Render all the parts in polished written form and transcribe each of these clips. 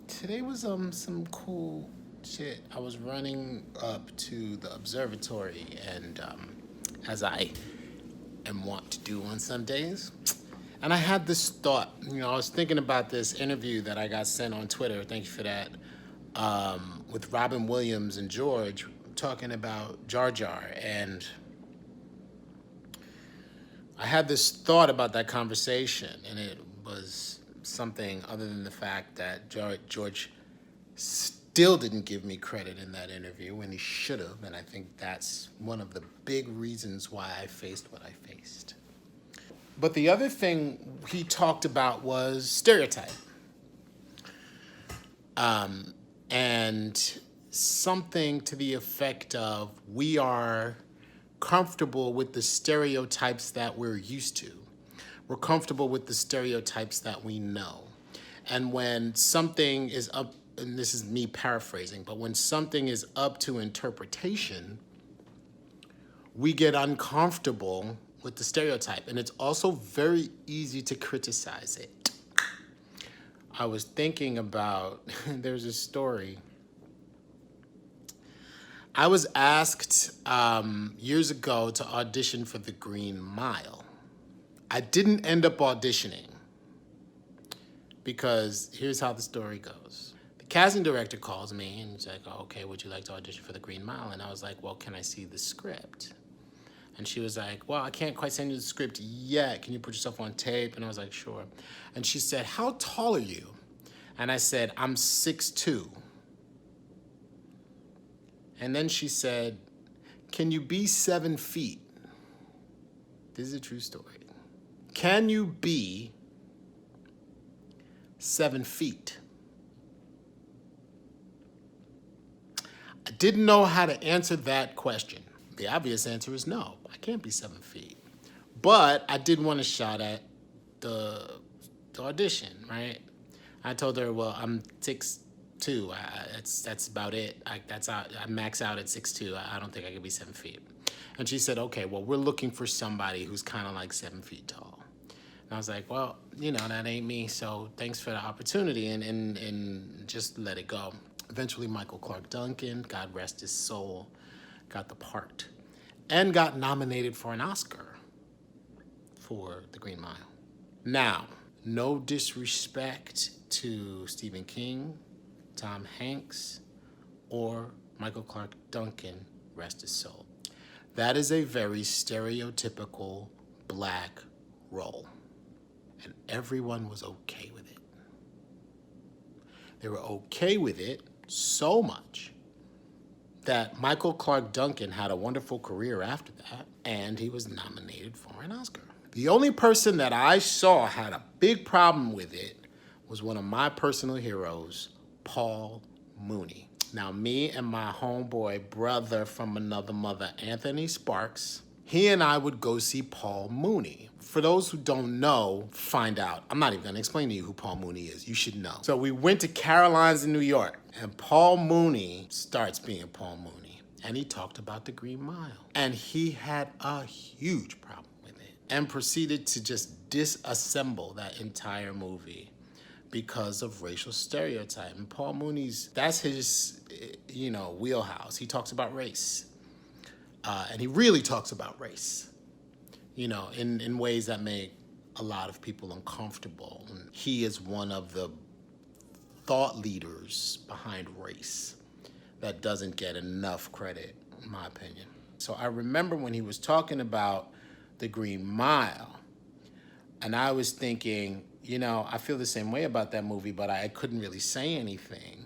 Today was some cool shit. I was running up to the observatory and as I am wont to do on Sundays. And I had this thought, I was thinking about this interview that I got sent on Twitter, thank you for that, with Robin Williams and George talking about Jar Jar. And I had this thought about that conversation, and it was something other than the fact that George still didn't give me credit in that interview when he should have, and I think that's one of the big reasons why I faced what I faced. But the other thing he talked about was stereotype. And something to the effect of we are comfortable with the stereotypes that we're used to. We're comfortable with the stereotypes that we know. And when something is up, and this is me paraphrasing, but when something is up to interpretation, we get uncomfortable with the stereotype. And it's also very easy to criticize it. I was thinking about, there's a story. I was asked years ago to audition for the Green Mile. I didn't end up auditioning because here's how the story goes. The casting director calls me and he's like, oh, okay, would you like to audition for the Green Mile? And I was like, well, can I see the script? And she was like, well, I can't quite send you the script yet. Can you put yourself on tape? And I was like, sure. And she said, how tall are you? And I said, I'm 6'2". And then she said, can you be 7 feet? This is a true story. Can you be 7 feet? I didn't know how to answer that question. The obvious answer is no, I can't be 7 feet. But I did want a shot at the audition, right? I told her, well, I'm 6'2". That's about it. I max out at 6'2". I don't think I could be 7 feet. And she said, okay, well, we're looking for somebody who's kind of like 7 feet tall. And I was like, well, that ain't me. So thanks for the opportunity and just let it go. Eventually, Michael Clark Duncan, God rest his soul, got the part and got nominated for an Oscar for The Green Mile. Now, no disrespect to Stephen King, Tom Hanks, or Michael Clark Duncan, rest his soul. That is a very stereotypical black role, and everyone was okay with it. They were okay with it so much that Michael Clark Duncan had a wonderful career after that, and he was nominated for an Oscar. The only person that I saw had a big problem with it was one of my personal heroes, Paul Mooney. Now, me and my homeboy, brother from another mother, Anthony Sparks, he and I would go see Paul Mooney. For those who don't know, find out. I'm not even gonna explain to you who Paul Mooney is. You should know. So we went to Caroline's in New York, and Paul Mooney starts being Paul Mooney, and he talked about the Green Mile. And he had a huge problem with it, and proceeded to just disassemble that entire movie because of racial stereotype. And Paul Mooney's, that's his, wheelhouse. He talks about race. And he really talks about race, in ways that make a lot of people uncomfortable. And he is one of the thought leaders behind race that doesn't get enough credit, in my opinion. So I remember when he was talking about the Green Mile, and I was thinking, I feel the same way about that movie, but I couldn't really say anything.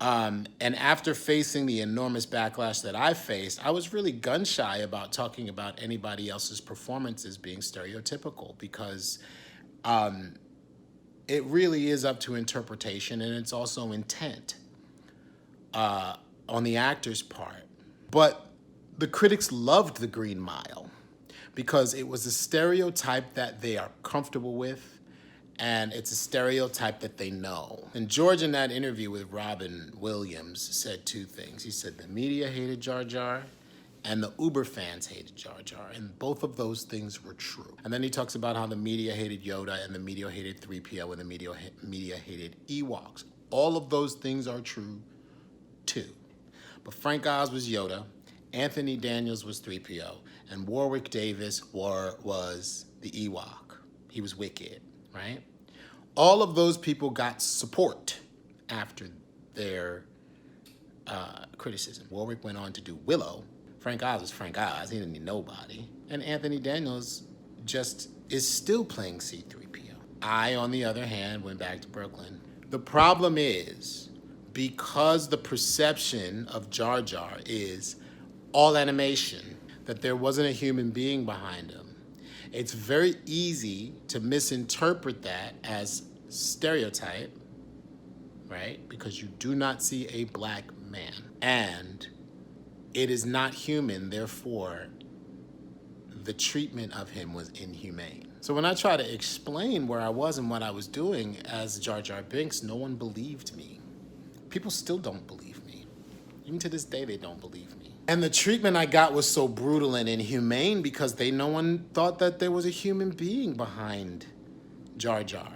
And after facing the enormous backlash that I faced, I was really gun shy about talking about anybody else's performances being stereotypical because it really is up to interpretation, and it's also intent on the actor's part. But the critics loved The Green Mile because it was a stereotype that they are comfortable with, and it's a stereotype that they know. And George, in that interview with Robin Williams, said two things. He said the media hated Jar Jar, And the Uber fans hated Jar Jar, and both of those things were true. And then he talks about how the media hated Yoda, and the media hated 3PO, and the media hated Ewoks. All of those things are true, too. But Frank Oz was Yoda, Anthony Daniels was 3PO, and Warwick Davis was the Ewok. He was Wicked, right? All of those people got support after their criticism. Warwick went on to do Willow. Frank Oz was Frank Oz. He didn't need nobody. And Anthony Daniels just is still playing C-3PO. I, on the other hand, went back to Brooklyn. The problem is, because the perception of Jar Jar is all animation, that there wasn't a human being behind him, it's very easy to misinterpret that as stereotype, right? Because you do not see a black man. And it is not human, therefore, the treatment of him was inhumane. So when I try to explain where I was and what I was doing as Jar Jar Binks, no one believed me. People still don't believe me. Even to this day, they don't believe me. And the treatment I got was so brutal and inhumane because no one thought that there was a human being behind Jar Jar.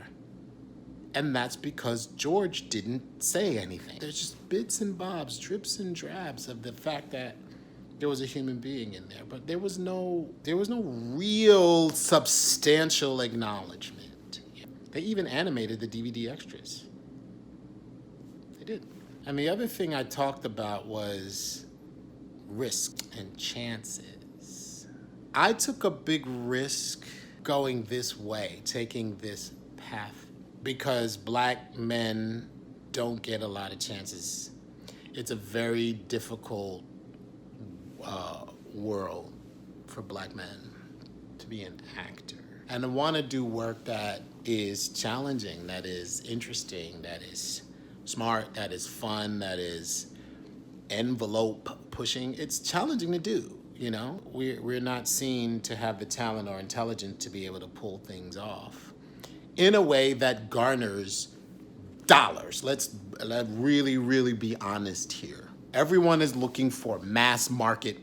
And that's because George didn't say anything. There's just bits and bobs, drips and drabs of the fact that there was a human being in there, but there was no real substantial acknowledgement. They even animated the DVD extras. They did. And the other thing I talked about was risk and chances. I took a big risk going this way, taking this path, because black men don't get a lot of chances. It's a very difficult world for black men to be an actor. And I want to do work that is challenging, that is interesting, that is smart, that is fun, that is envelope pushing. It's challenging to do, you know? We're not seen to have the talent or intelligence to be able to pull things off in a way that garners dollars. Let's really, really be honest here. Everyone is looking for mass market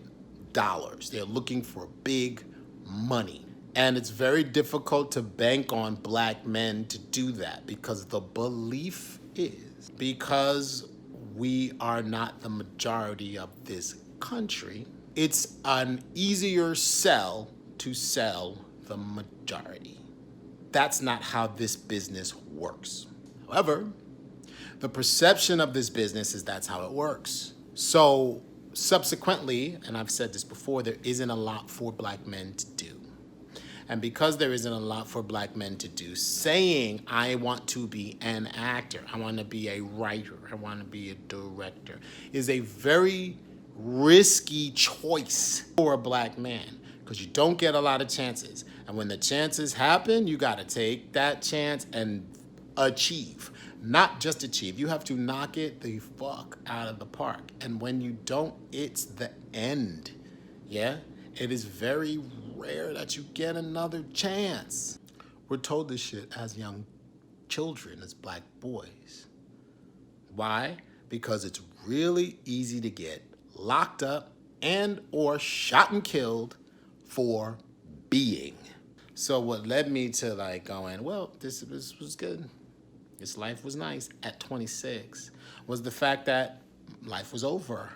dollars. They're looking for big money. And it's very difficult to bank on black men to do that because the belief is, because we are not the majority of this country, it's an easier sell to sell the majority. That's not how this business works. However, the perception of this business is that's how it works. So subsequently, and I've said this before, there isn't a lot for black men to do. And because there isn't a lot for black men to do, saying I want to be an actor, I want to be a writer, I want to be a director, is a very risky choice for a black man because you don't get a lot of chances. And when the chances happen, you got to take that chance and achieve. Not just achieve, you have to knock it the fuck out of the park. And when you don't, it's the end. Yeah? It is very rare that you get another chance. We're told this shit as young children, as black boys. Why? Because it's really easy to get locked up and or shot and killed for being. So what led me to like going, well, this was good. This life was nice at 26 was the fact that life was over.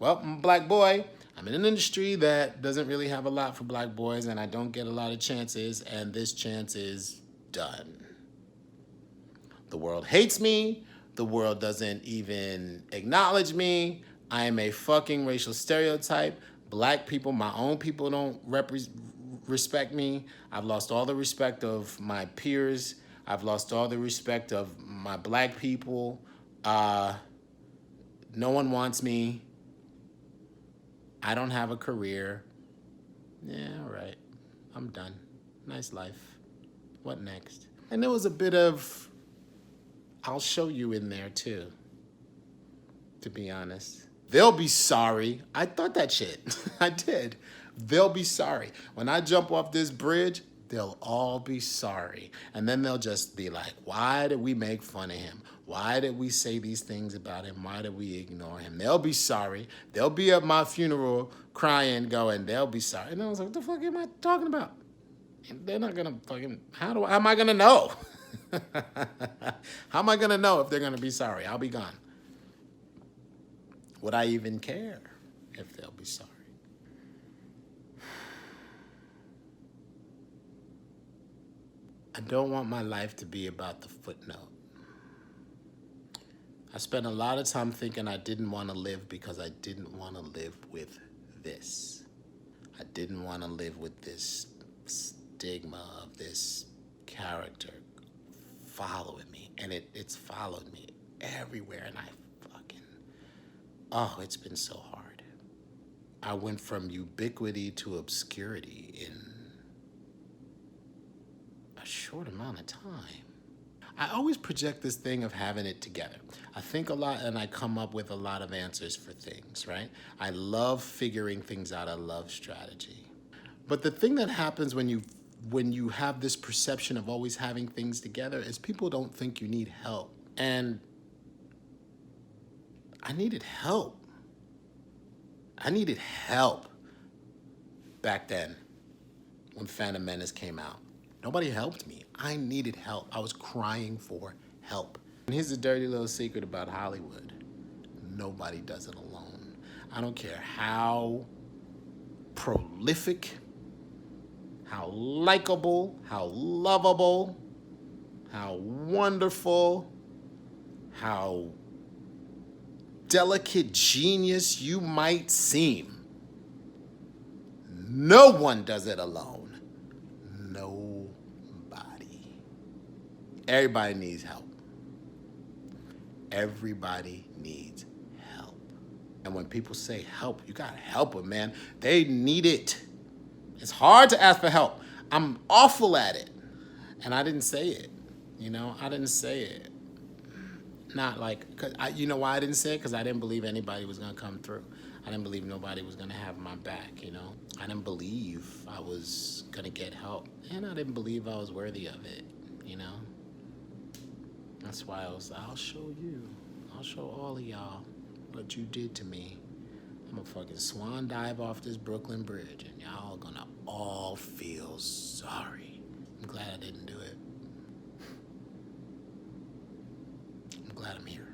Well, I'm a black boy. I'm in an industry that doesn't really have a lot for black boys and I don't get a lot of chances and this chance is done. The world hates me. The world doesn't even acknowledge me. I am a fucking racial stereotype. Black people, my own people don't respect me. I've lost all the respect of my peers. I've lost all the respect of my black people. No one wants me. I don't have a career. Yeah, all right. I'm done. Nice life. What next? And there was a bit of, I'll show you in there too, to be honest. They'll be sorry. I thought that shit. I did. They'll be sorry. When I jump off this bridge, They'll all be sorry. And then they'll just be like, why did we make fun of him? Why did we say these things about him? Why did we ignore him? They'll be sorry. They'll be at my funeral crying, going, they'll be sorry. And I was like, what the fuck am I talking about? And they're not gonna fucking, how am I gonna know? How am I gonna know if they're gonna be sorry? I'll be gone. Would I even care if they'll be sorry? I don't want my life to be about the footnote. I spent a lot of time thinking I didn't want to live because I didn't want to live with this. I didn't want to live with this stigma of this character following me. And it's followed me everywhere, and it's been so hard. I went from ubiquity to obscurity in a short amount of time. I always project this thing of having it together. I think a lot and I come up with a lot of answers for things, right? I love figuring things out. I love strategy. But the thing that happens when you have this perception of always having things together is people don't think you need help. And I needed help. I needed help back then when Phantom Menace came out. Nobody helped me. I needed help. I was crying for help. And here's a dirty little secret about Hollywood. Nobody does it alone. I don't care how prolific, how likable, how lovable, how wonderful, how delicate genius you might seem. No one does it alone. Nobody. Everybody needs help. Everybody needs help. And when people say help, you gotta help them, man. They need it. It's hard to ask for help. I'm awful at it. And I didn't say it. I didn't say it. Not like, you know why I didn't say it? Because I didn't believe anybody was going to come through. I didn't believe nobody was going to have my back, I didn't believe I was going to get help. And I didn't believe I was worthy of it, That's why I'll show you. I'll show all of y'all what you did to me. I'm going to fucking swan dive off this Brooklyn Bridge, and y'all going to all feel sorry. I'm glad I didn't do it. I'm glad I'm here.